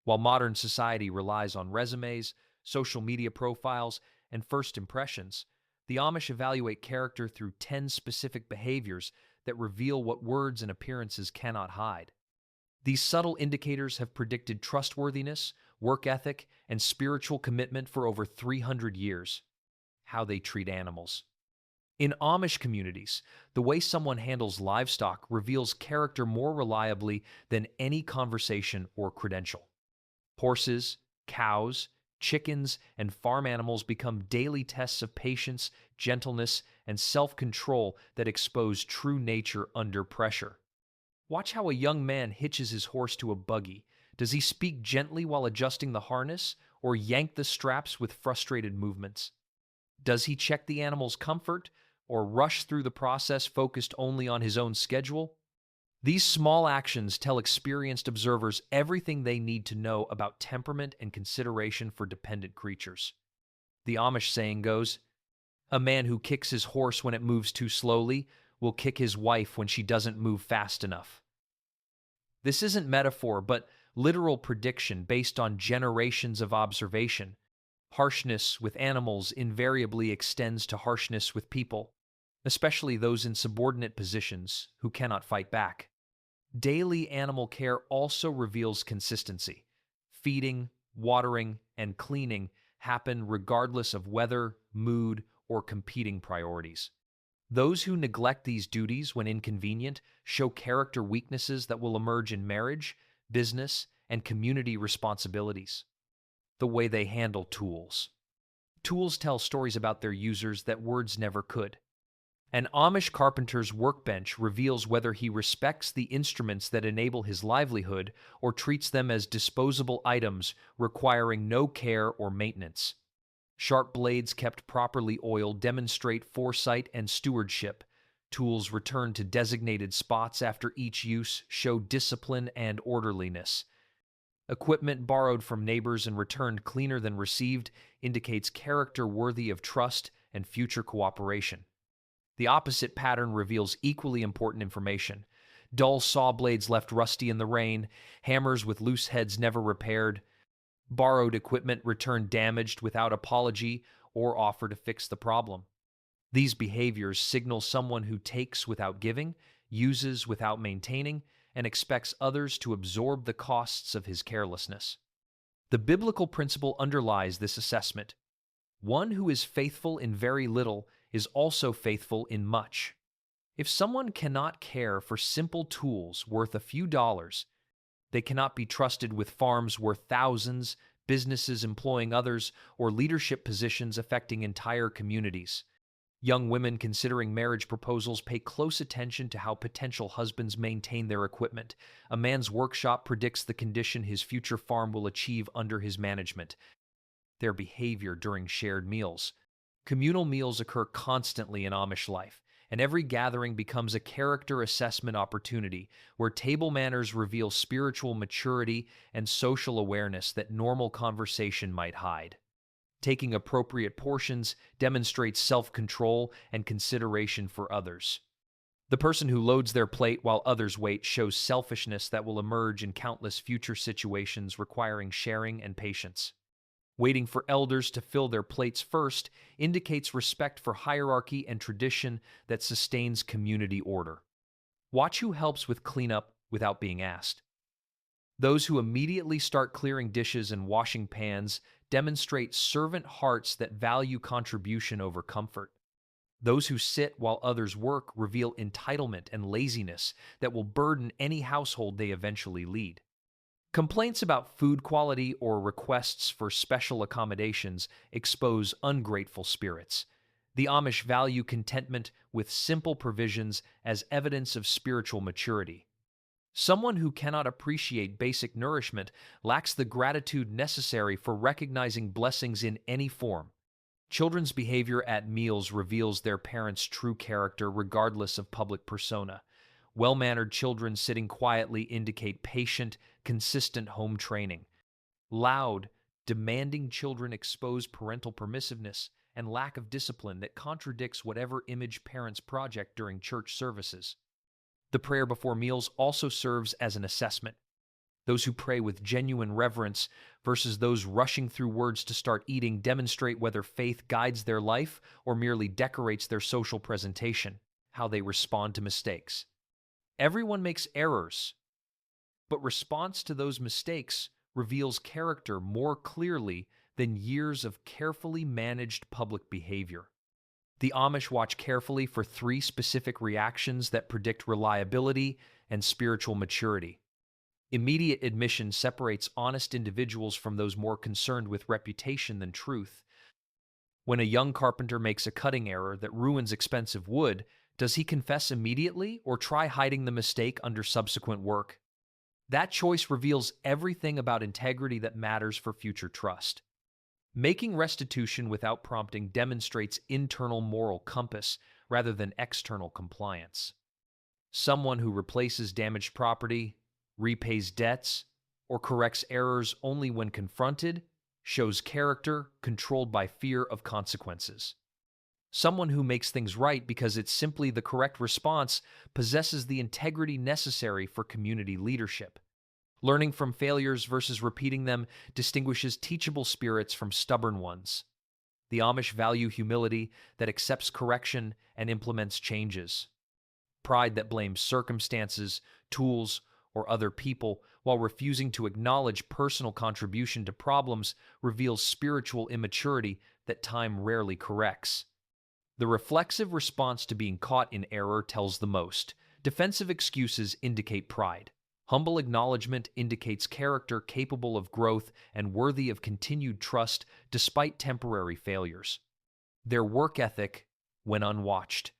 While modern society relies on resumes, social media profiles, and first impressions, the Amish evaluate character through 10 specific behaviors that reveal what words and appearances cannot hide. These subtle indicators have predicted trustworthiness, work ethic, and spiritual commitment for over 300 years. How they treat animals. In Amish communities, the way someone handles livestock reveals character more reliably than any conversation or credential. Horses, cows, chickens, and farm animals become daily tests of patience, gentleness, and self control that expose true nature under pressure. Watch how a young man hitches his horse to a buggy. Does he speak gently while adjusting the harness, or yank the straps with frustrated movements? Does he check the animal's comfort, or rush through the process focused only on his own schedule? These small actions tell experienced observers everything they need to know about temperament and consideration for dependent creatures. The Amish saying goes, "A man who kicks his horse when it moves too slowly will kick his wife when she doesn't move fast enough." This isn't metaphor, but literal prediction based on generations of observation. Harshness with animals invariably extends to harshness with people, especially those in subordinate positions who cannot fight back. Daily animal care also reveals consistency. Feeding, watering, and cleaning happen regardless of weather, mood, or competing priorities. Those who neglect these duties when inconvenient show character weaknesses that will emerge in marriage, business, and community responsibilities. The way they handle tools. Tools tell stories about their users that words never could. An Amish carpenter's workbench reveals whether he respects the instruments that enable his livelihood or treats them as disposable items requiring no care or maintenance. Sharp blades kept properly oiled demonstrate foresight and stewardship. Tools returned to designated spots after each use show discipline and orderliness. Equipment borrowed from neighbors and returned cleaner than received indicates character worthy of trust and future cooperation. The opposite pattern reveals equally important information. Dull saw blades left rusty in the rain, hammers with loose heads never repaired, borrowed equipment returned damaged without apology or offer to fix the problem. These behaviors signal someone who takes without giving, uses without maintaining, and expects others to absorb the costs of his carelessness. The biblical principle underlies this assessment. One who is faithful in very little is also faithful in much. If someone cannot care for simple tools worth a few dollars, they cannot be trusted with farms worth thousands, businesses employing others, or leadership positions affecting entire communities. Young women considering marriage proposals pay close attention to how potential husbands maintain their equipment. A man's workshop predicts the condition his future farm will achieve under his management. Their behavior during shared meals. Communal meals occur constantly in Amish life, and every gathering becomes a character assessment opportunity where table manners reveal spiritual maturity and social awareness that normal conversation might hide. Taking appropriate portions demonstrates self-control and consideration for others. The person who loads their plate while others wait shows selfishness that will emerge in countless future situations requiring sharing and patience. Waiting for elders to fill their plates first indicates respect for hierarchy and tradition that sustains community order. Watch who helps with cleanup without being asked. Those who immediately start clearing dishes and washing pans demonstrate servant hearts that value contribution over comfort. Those who sit while others work reveal entitlement and laziness that will burden any household they eventually lead. Complaints about food quality or requests for special accommodations expose ungrateful spirits. The Amish value contentment with simple provisions as evidence of spiritual maturity. Someone who cannot appreciate basic nourishment lacks the gratitude necessary for recognizing blessings in any form. Children's behavior at meals reveals their parents' true character regardless of public persona. Well-mannered children sitting quietly indicate patient, consistent home training. Loud, demanding children expose parental permissiveness and lack of discipline that contradicts whatever image parents project during church services. The prayer before meals also serves as an assessment. Those who pray with genuine reverence versus those rushing through words to start eating demonstrate whether faith guides their life or merely decorates their social presentation, how they respond to mistakes. Everyone makes errors, but response to those mistakes reveals character more clearly than years of carefully managed public behavior. The Amish watch carefully for three specific reactions that predict reliability and spiritual maturity. Immediate admission separates honest individuals from those more concerned with reputation than truth. When a young carpenter makes a cutting error that ruins expensive wood, does he confess immediately or try hiding the mistake under subsequent work? That choice reveals everything about integrity that matters for future trust. Making restitution without prompting demonstrates internal moral compass rather than external compliance. Someone who replaces damaged property, repays debts, or corrects errors only when confronted shows character controlled by fear of consequences. Someone who makes things right because it's simply the correct response possesses the integrity necessary for community leadership. Learning from failures versus repeating them distinguishes teachable spirits from stubborn ones. The Amish value humility that accepts correction and implements changes. Pride that blames circumstances, tools, or other people while refusing to acknowledge personal contribution to problems reveals spiritual immaturity that time rarely corrects. The reflexive response to being caught in error tells the most. Defensive excuses indicate pride. Humble acknowledgement indicates character capable of growth and worthy of continued trust despite temporary failures. Their work ethic, when unwatched.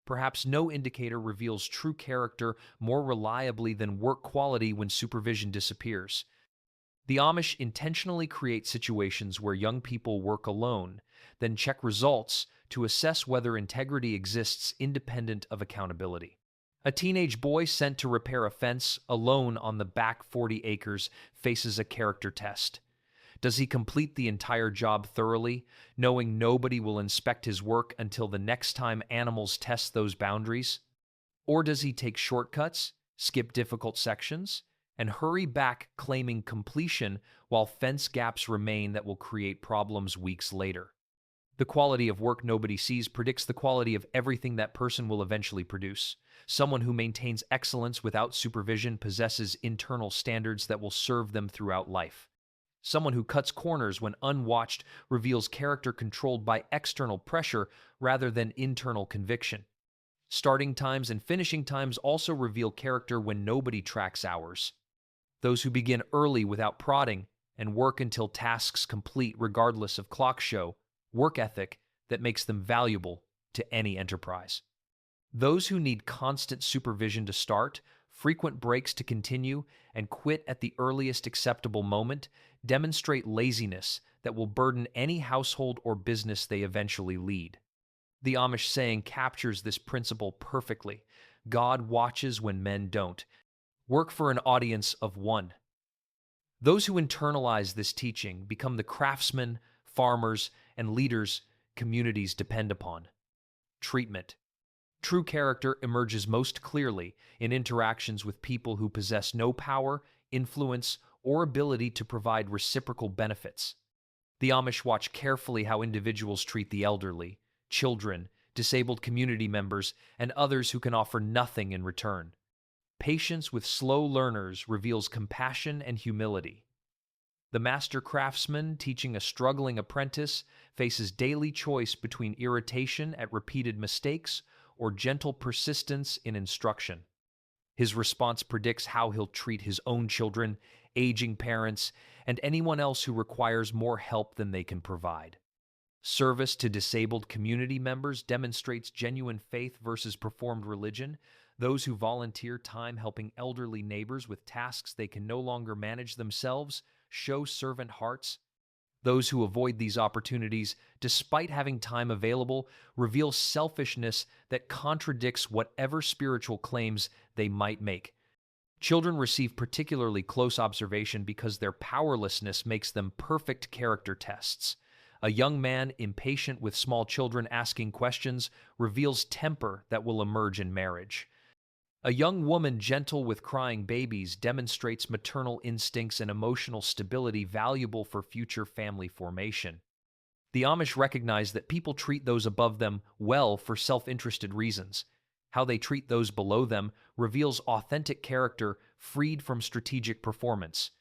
Perhaps no indicator reveals true character more reliably than work quality when supervision disappears. The Amish intentionally create situations where young people work alone, then check results to assess whether integrity exists independent of accountability. A teenage boy sent to repair a fence alone on the back 40 acres faces a character test. Does he complete the entire job thoroughly, knowing nobody will inspect his work until the next time animals test those boundaries? Or does he take shortcuts, skip difficult sections, and hurry back claiming completion while fence gaps remain that will create problems weeks later? The quality of work nobody sees predicts the quality of everything that person will eventually produce. Someone who maintains excellence without supervision possesses internal standards that will serve them throughout life. Someone who cuts corners when unwatched reveals character controlled by external pressure rather than internal conviction. Starting times and finishing times also reveal character when nobody tracks hours. Those who begin early without prodding and work until tasks complete regardless of clock show, work ethic that makes them valuable to any enterprise. Those who need constant supervision to start, frequent breaks to continue, and quit at the earliest acceptable moment demonstrate laziness that will burden any household or business they eventually lead. The Amish saying captures this principle perfectly. God watches when men don't. Work for an audience of one. Those who internalize this teaching become the craftsmen, farmers, and leaders communities depend upon. Treatment. True character emerges most clearly in interactions with people who possess no power, influence, or ability to provide reciprocal benefits. The Amish watch carefully how individuals treat the elderly, children, disabled community members, and others who can offer nothing in return. Patience with slow learners reveals compassion and humility. The master craftsman teaching a struggling apprentice faces daily choice between irritation at repeated mistakes or gentle persistence in instruction. His response predicts how he'll treat his own children, aging parents, and anyone else who requires more help than they can provide. Service to disabled community members demonstrates genuine faith versus performed religion. Those who volunteer time helping elderly neighbors with tasks they can no longer manage themselves show servant hearts. Those who avoid these opportunities, despite having time available, reveal selfishness that contradicts whatever spiritual claims they might make. Children receive particularly close observation because their powerlessness makes them perfect character tests. A young man impatient with small children asking questions reveals temper that will emerge in marriage. A young woman gentle with crying babies demonstrates maternal instincts and emotional stability valuable for future family formation. The Amish recognize that people treat those above them well for self-interested reasons. How they treat those below them reveals authentic character freed from strategic performance.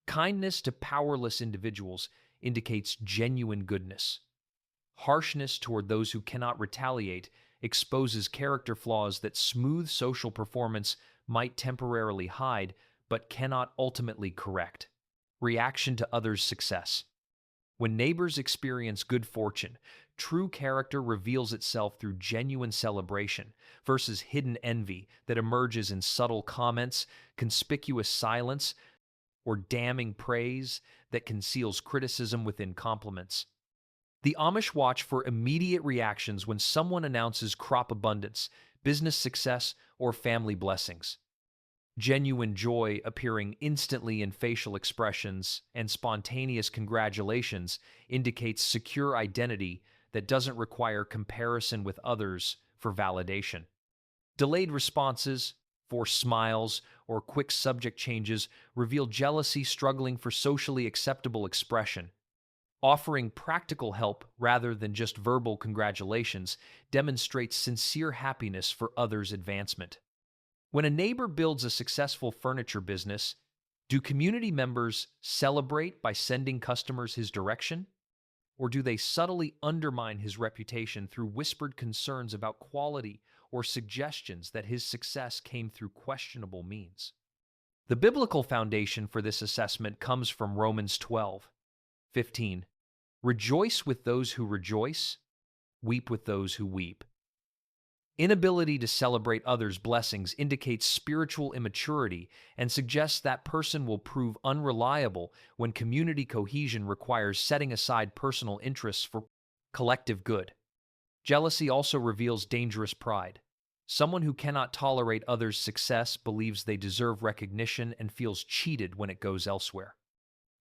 Kindness to powerless individuals indicates genuine goodness. Harshness toward those who cannot retaliate exposes character flaws that smooth social performance might temporarily hide but cannot ultimately correct. Reaction to others' success. When neighbors experience good fortune, true character reveals itself through genuine celebration versus hidden envy that emerges in subtle comments, conspicuous silence, or damning praise that conceals criticism within compliments. The Amish watch for immediate reactions when someone announces crop abundance, business success, or family blessings. Genuine joy appearing instantly in facial expressions and spontaneous congratulations indicates secure identity that doesn't require comparison with others for validation. Delayed responses, forced smiles, or quick subject changes reveal jealousy struggling for socially acceptable expression. Offering practical help rather than just verbal congratulations demonstrates sincere happiness for others' advancement. When a neighbor builds a successful furniture business, do community members celebrate by sending customers his direction? Or do they subtly undermine his reputation through whispered concerns about quality or suggestions that his success came through questionable means? The biblical foundation for this assessment comes from Romans 12:15. Rejoice with those who rejoice, weep with those who weep. Inability to celebrate others' blessings indicates spiritual immaturity and suggests that person will prove unreliable when community cohesion requires setting aside personal interests for collective good. Jealousy also reveals dangerous pride. Someone who cannot tolerate others' success believes they deserve recognition and feels cheated when it goes elsewhere.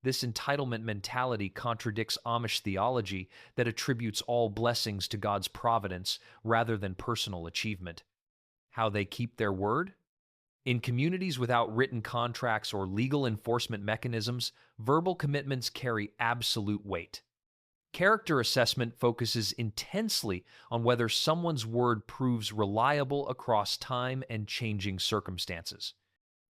This entitlement mentality contradicts Amish theology that attributes all blessings to God's providence rather than personal achievement. How they keep their word? In communities without written contracts or legal enforcement mechanisms, verbal commitments carry absolute weight. Character assessment focuses intensely on whether someone's word proves reliable across time and changing circumstances.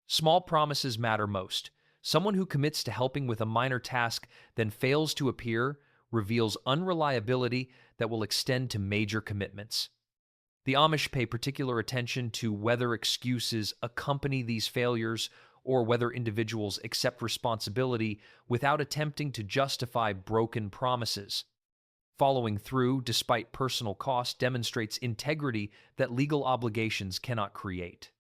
Small promises matter most. Someone who commits to helping with a minor task then fails to appear reveals unreliability that will extend to major commitments. The Amish pay particular attention to whether excuses accompany these failures or whether individuals accept responsibility without attempting to justify broken promises. Following through, despite personal cost, demonstrates integrity that legal obligations cannot create.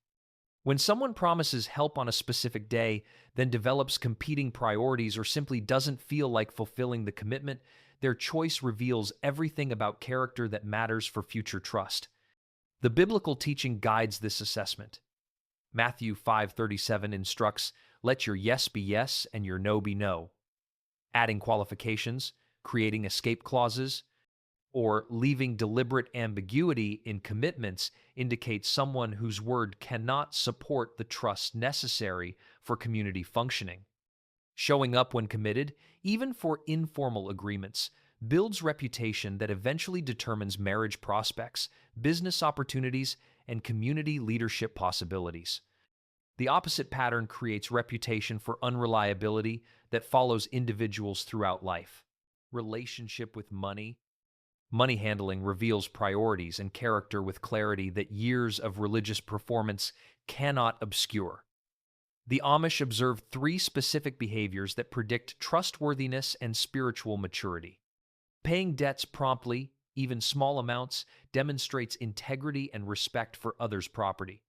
When someone promises help on a specific day, then develops competing priorities or simply doesn't feel like fulfilling the commitment, their choice reveals everything about character that matters for future trust. The biblical teaching guides this assessment. Matthew 5:37 instructs, "Let your yes be yes and your no be no." Adding qualifications, creating escape clauses, or leaving deliberate ambiguity in commitments indicates someone whose word cannot support the trust necessary for community functioning. Showing up when committed, even for informal agreements, builds reputation that eventually determines marriage prospects, business opportunities, and community leadership possibilities. The opposite pattern creates reputation for unreliability that follows individuals throughout life. Relationship with money. Money handling reveals priorities and character with clarity that years of religious performance cannot obscure. The Amish observe three specific behaviors that predict trustworthiness and spiritual maturity. Paying debts promptly, even small amounts, demonstrates integrity and respect for others' property.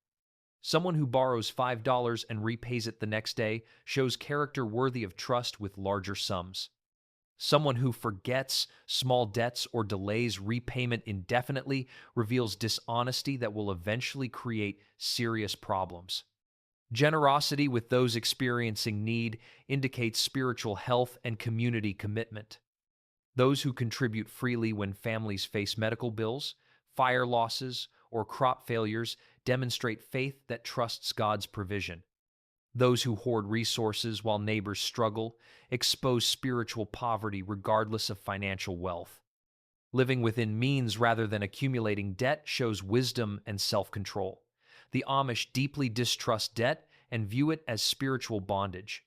Someone who borrows $5 and repays it the next day shows character worthy of trust with larger sums. Someone who forgets small debts or delays repayment indefinitely reveals dishonesty that will eventually create serious problems. Generosity with those experiencing need indicates spiritual health and community commitment. Those who contribute freely when families face medical bills, fire losses, or crop failures demonstrate faith that trusts God's provision. Those who hoard resources while neighbors struggle expose spiritual poverty regardless of financial wealth. Living within means rather than accumulating debt shows wisdom and self-control. The Amish deeply distrust debt and view it as spiritual bondage.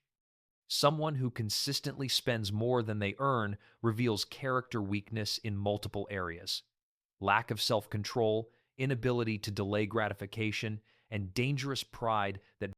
Someone who consistently spends more than they earn reveals character weakness in multiple areas. Lack of self-control, inability to delay gratification, and dangerous pride that